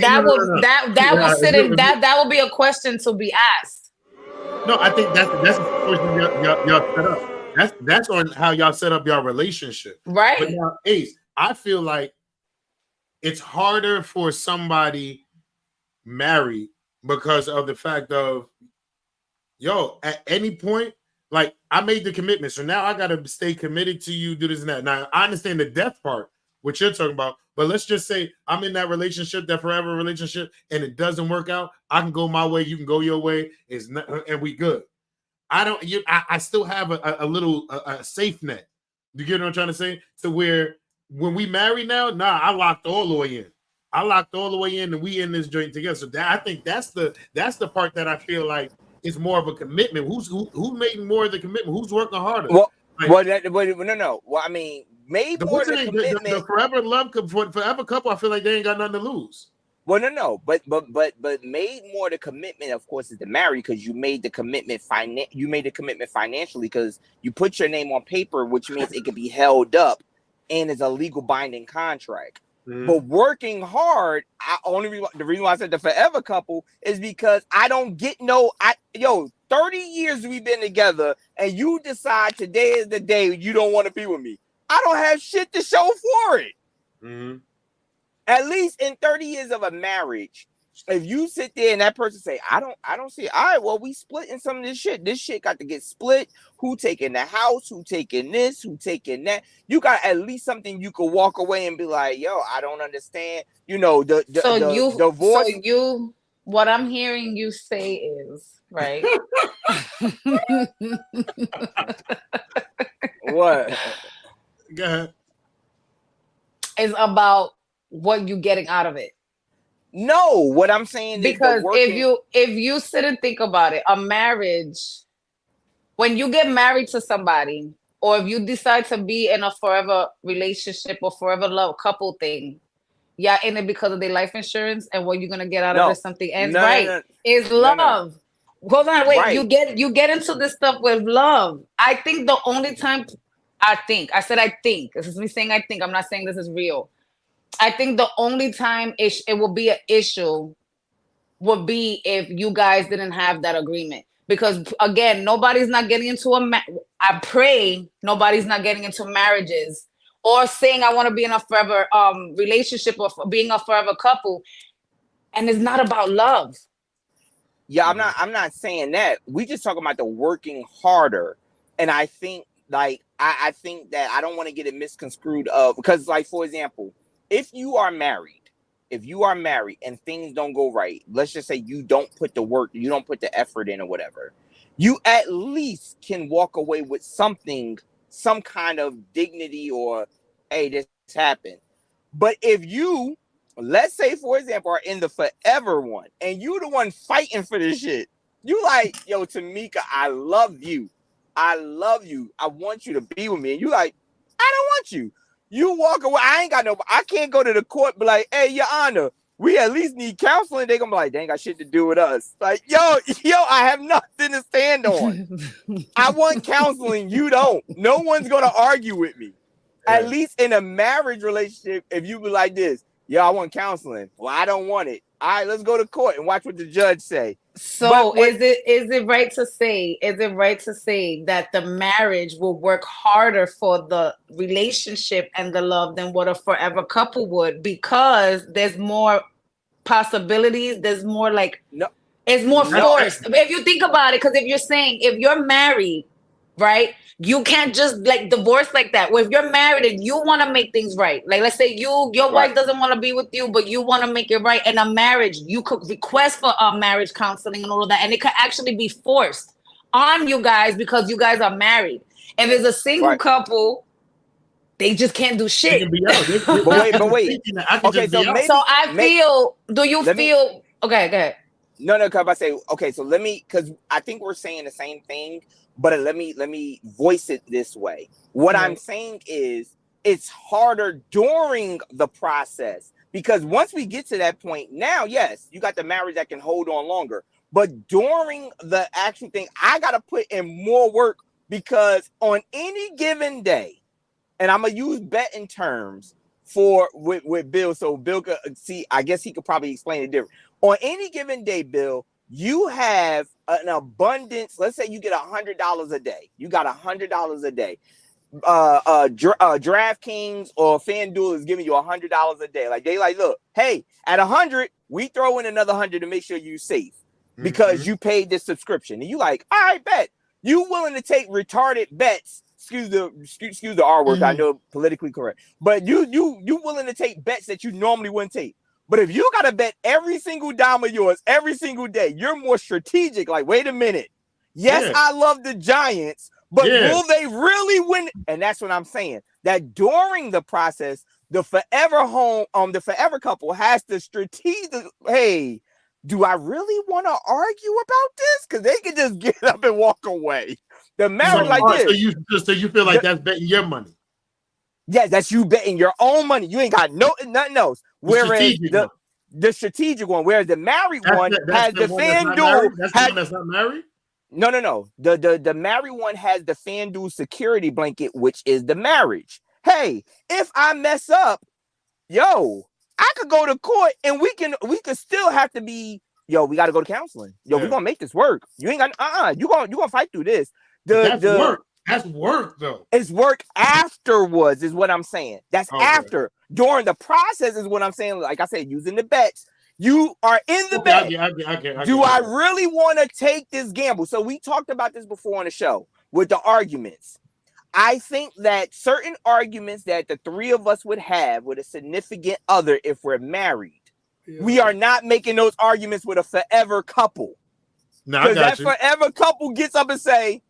will be a question to be asked. No, I think that's the question y'all set up. That's on how y'all set up your relationship. Right. But now, Ace, I feel like it's harder for somebody married because of the fact of, at any point, like I made the commitment. So now I got to stay committed to you, do this and that. Now I understand the death part, what you're talking about, but let's just say I'm in that relationship, that forever relationship, and it doesn't work out. I can go my way, you can go your way, and we good. I still have a little safe net. You get what I'm trying to say? To where when we marry now, I locked all the way in. I locked all the way in, and we in this joint together. So I think that's the part that I feel like is more of a commitment. Who's making more of the commitment? Who's working harder? Well, like, no. Well, I mean, made more of the commitment. The forever love, forever couple, I feel like they ain't got nothing to lose. Well, no, but made more the commitment, of course, is to marry because you made the commitment financially because you put your name on paper, which means it could be held up and is a legal binding contract. Mm-hmm. But working hard, the reason why I said the forever couple is because I don't get 30 years we've been together and you decide today is the day you don't want to be with me. I don't have shit to show for it. Mm-hmm. At least in 30 years of a marriage, if you sit there and that person say, I don't see it. All right, well, we splitting some of this shit. This shit got to get split. Who taking the house? Who taking this? Who taking that? You got at least something you could walk away and be like, yo, I don't understand. The divorce. So what I'm hearing you say is, right? What? Go ahead. It's about what you getting out of it. No, what I'm saying is because if you sit and think about it, a marriage, when you get married to somebody, or if you decide to be in a forever relationship or forever love couple thing, yeah, in it because of their life insurance and what you're gonna get out of it, something ends is love. Hold on, wait. Right. You get into this stuff with love. I think the only time I think this is me saying I think, I'm not saying this is real. I think the only time it will be an issue would be if you guys didn't have that agreement. Because again, nobody's not getting into I pray nobody's not getting into marriages or saying I want to be in a forever relationship or being a forever couple, and it's not about love. Yeah, I'm not saying that. We just talking about the working harder, and I think I think that I don't want to get it misconstrued because like for example. If you are married and things don't go right, let's just say you don't put the work, you don't put the effort in or whatever, you at least can walk away with something, some kind of dignity or, hey, this happened. But if you, let's say, for example, are in the forever one and you're the one fighting for this shit, you like, yo, Tamika, I love you. I want you to be with me. And you like, I don't want you. You walk away. I can't go to the court, be like, hey, Your Honor, we at least need counseling. They're gonna be like, they ain't got shit to do with us. Like, yo, I have nothing to stand on. I want counseling. You don't. No one's gonna argue with me. Yeah. At least in a marriage relationship, if you be like this, yo, I want counseling. Well, I don't want it. All right, let's go to court and watch what the judge say. So is it right to say that the marriage will work harder for the relationship and the love than what a forever couple would, because there's more possibilities, there's more it's more forced. If you think about it, because if you're married, right, you can't just divorce like that. Well, if you're married and you want to make things right, like let's say your wife doesn't want to be with you, but you want to make it right in a marriage, you could request for marriage counseling and all of that, and it could actually be forced on you guys because you guys are married. If it's a single couple, they just can't do shit. But wait. Okay, so maybe. So I feel. Do you feel? Okay, go ahead. No, because I say okay. So let me, because I think we're saying the same thing, but let me voice it this way. What I'm saying is, it's harder during the process, because once we get to that point, now, yes, you got the marriage that can hold on longer, but during the actual thing, I got to put in more work, because on any given day, and I'm gonna use betting terms with Bill, so Bill could see. I guess he could probably explain it different. On any given day, Bill, you have an abundance. Let's say you get $100 a day. You got $100 a day. DraftKings or FanDuel is giving you $100 a day. Like, they like, look, hey, at 100, we throw in another 100 to make sure you're safe, because you paid this subscription. And you like, all right, bet. You willing to take retarded bets? Excuse the R word. I know politically correct, but you willing to take bets that you normally wouldn't take. But if you gotta bet every single dime of yours every single day, you're more strategic. Like, wait a minute. Yes, I love the Giants, but will they really win? And that's what I'm saying. That during the process, the forever couple has to strategic. Hey, do I really want to argue about this? Because they can just get up and walk away. The marriage this. So you feel like that's betting your money? Yes, that's you betting your own money. You ain't got nothing else. Whereas the strategic one, whereas the married one has the FanDuel. That's the one that's not married? No. The married one has the FanDuel security blanket, which is the marriage. Hey, if I mess up, I could go to court and we could still have to be, we got to go to counseling. We're going to make this work. You ain't got, you're going to fight through this. That's work. That's work, though. It's work afterwards, is what I'm saying. That's after. During the process is what I'm saying. Like I said, using the bets. You are in the bet. Do I really want to take this gamble? So we talked about this before on the show with the arguments. I think that certain arguments that the three of us would have with a significant other, if we're married, we are not making those arguments with a forever couple. Because that forever couple gets up and say,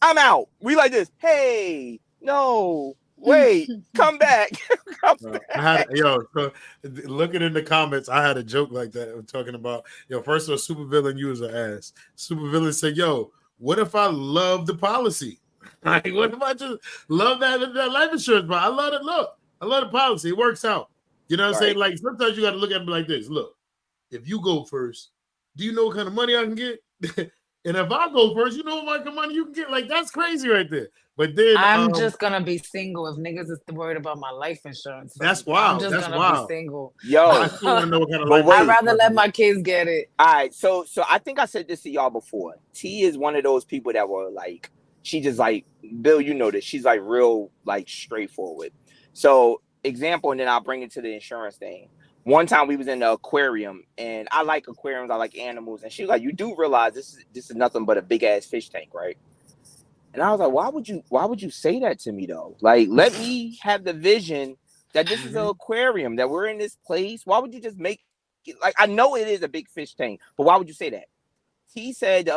I'm out. We like this. Hey, no, wait, come back. So looking in the comments, I had a joke like that. I'm talking about, first of all, supervillain, you was an ass. Supervillain said, what if I love the policy? Like, what if I just love that life insurance? But I love it. Look, I love the policy. It works out. You know what I'm saying? Like, sometimes you got to look at it like this. Look, if you go first, do you know what kind of money I can get? And if I go first, you know what kind of money you can get? Like, that's crazy right there. But then I'm just gonna be single if niggas is worried about my life insurance. So that's wild. I'm just gonna be single. I still want to know what kind of life. I'd rather let my kids get it. All right, so I think I said this to y'all before. T is one of those people that were like, she just like, Bill, you know this. She's like real like straightforward. So example, and then I'll bring it to the insurance thing. One time we was in the aquarium, and I like aquariums, I like animals, and she was like, "You do realize this is nothing but a big ass fish tank, right?" And I was like, "Why would you say that to me though? Like, let me have the vision that this is an aquarium, that we're in this place. Why would you just make it like, I know it is a big fish tank, but why would you say that?" He said,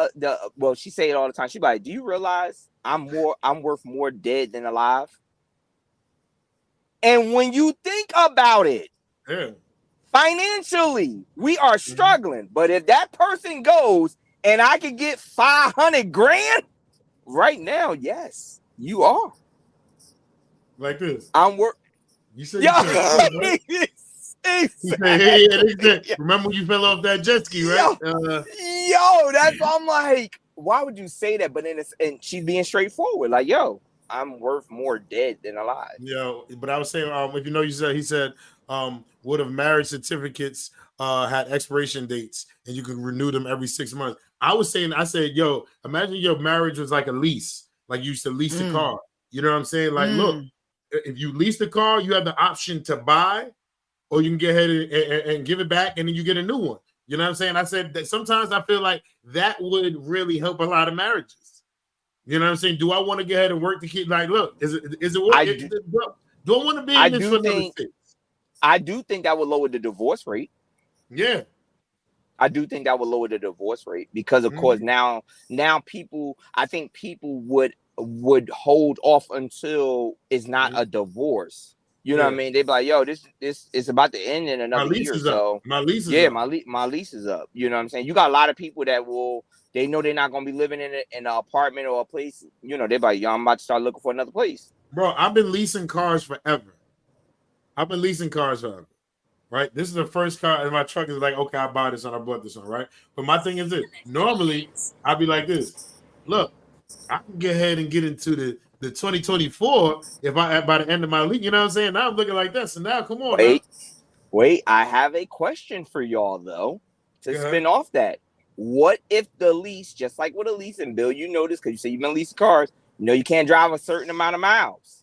well, she say it all the time. She's like, "Do you realize I'm worth more dead than alive?" And when you think about it, financially, we are struggling. But if that person goes and I could get $500,000 right now, yes, you are. Like this. I'm work. You said, right? Hey, remember when you fell off that jet ski, right? That's I'm like, why would you say that? But then and she's being straightforward, like, I'm worth more dead than alive. But I was saying, if you know, he said, what if marriage certificates had expiration dates and you could renew them every 6 months? I said, imagine your marriage was like a lease, like you used to lease a car. You know what I'm saying? Like, look, if you lease the car, you have the option to buy, or you can get ahead and give it back, and then you get a new one. You know what I'm saying? I said that sometimes I feel like that would really help a lot of marriages. You know what I'm saying? Do I want to get ahead and work to keep, like, look, is it work? Do I want to be in this for another 6? I do think that would lower the divorce rate. Yeah. I do think that would lower the divorce rate because, of course, now people, I think people would hold off until it's not a divorce. You know what I mean? They'd be like, yo, this is about to end in another year. So my lease is up. My lease is up. You know what I'm saying? You got a lot of people that they know they're not going to be living in an apartment or a place. You know, they're like, yo, I'm about to start looking for another place. Bro, I've been leasing cars forever. Right? This is the first car, and my truck is like, okay, I buy this one, I bought this one, right? But my thing is this. Normally, I'd be like this. Look, I can get ahead and get into the 2024 if I by the end of my lease. You know what I'm saying? Now I'm looking like that. So now, come on. Wait. I have a question for y'all, though, to spin off that. What if the lease, just like with a lease, and Bill, you know this because you say you've been leasing cars, you know you can't drive a certain amount of miles.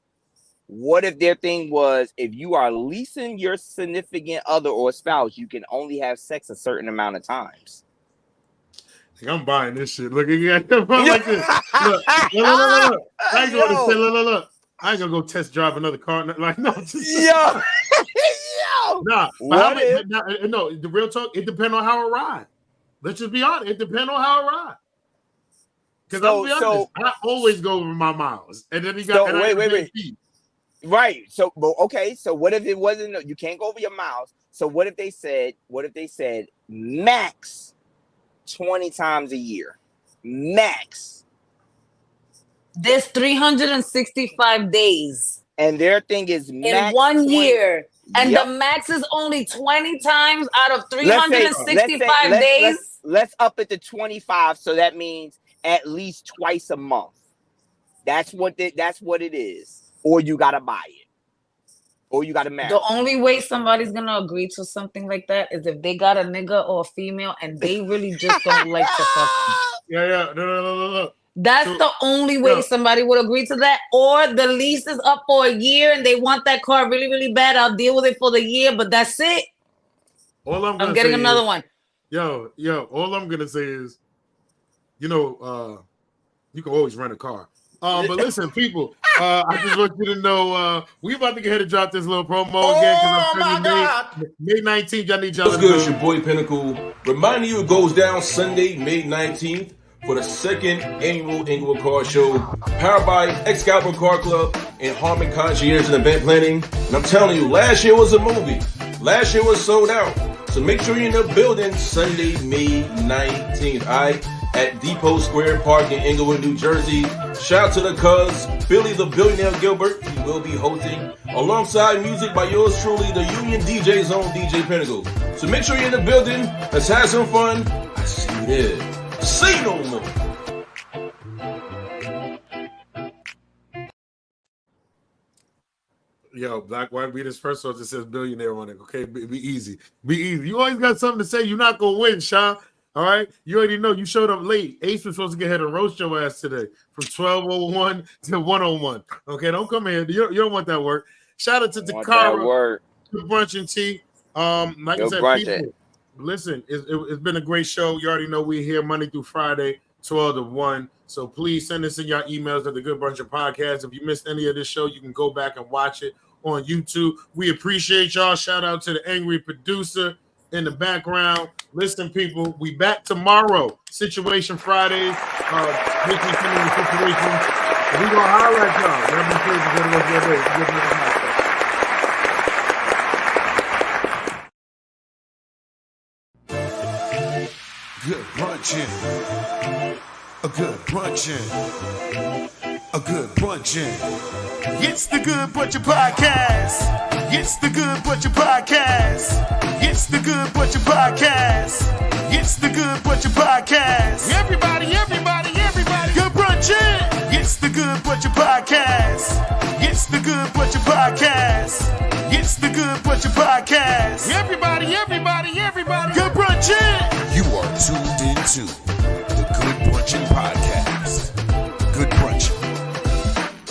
What if their thing was, if you are leasing your significant other or spouse, you can only have sex a certain amount of times? I'm buying this shit. Look, I'm like this. Look. I ain't going to say, look. I ain't gonna go test drive another car. Like, no, yo. Nah. No, the real talk. It depends on how it ride. Let's just be honest. It depends on how it ride. Because I'll be honest, I always go over my miles, and then you got wait. Right. So, okay. So, what if it wasn't? You can't go over your miles. So, what if they said max 20 times a year? Max. There's 365 days, and their thing is max in 1 20. Year, and the max is only 20 times out of 365 days. Let's up it to 25. So that means at least twice a month. That's what it is. Or you gotta buy it, or you gotta marry. The only way somebody's gonna agree to something like that is if they got a nigga or a female and they really just don't like to fuck them. Yeah. No. That's the only way somebody would agree to that. Or the lease is up for a year and they want that car really, really bad. I'll deal with it for the year, but that's it. I'm getting another one. Yo. All I'm gonna say is, you can always rent a car. But listen, people, I just want you to know we about to go ahead and drop this little promo again because May 19th. Y'all need y'all. What's good? It's your boy Pinnacle. Reminding you, it goes down Sunday, May 19th for the second annual Inglewood Car Show, powered by Excalibur Car Club and Harmon Concierge and Event Planning. And I'm telling you, last year was a movie. Last year was sold out. So make sure you're in the building Sunday, May 19th. All right. At Depot Square Park in Englewood, New Jersey. Shout out to the cuz, Billy the Billionaire Gilbert. He will be hosting alongside music by yours truly, the Union DJ Zone DJ Pinnacle. So make sure you're in the building. Let's have some fun. I see you there. Say no more. Yo, Black White Beaters first one that says billionaire on it. Okay, be easy. Be easy. You always got something to say. You're not gonna win, Sean. All right, you already know you showed up late. Ace was supposed to get ahead and roast your ass today from 12:01 to 1:01. Okay, don't come in. You don't want that work. Shout out to Takara, Good Brunchin Tea. Like I said, people, listen, it's been a great show. You already know we're here Monday through Friday, 12 to 1. So please send us in your emails at the Good Brunchin Podcast. If you missed any of this show, you can go back and watch it on YouTube. We appreciate y'all. Shout out to the angry producer in the background. Listen, people, we back tomorrow. Situation Fridays. Making some of the situations. And we gonna holler at y'all. Good brunchin'. A good brunchin'. A good brunchin'. It's the Good Brunchin Podcast. It's the Good Brunchin Podcast. It's the Good Brunchin Podcast. It's the Good Brunchin Podcast. Everybody. Good brunchin'. It's the Good Brunchin Podcast. It's the Good Brunchin Podcast. It's the Good Brunchin Podcast. Everybody. Good brunchin'. You are tuned into the Good Brunchin Podcast.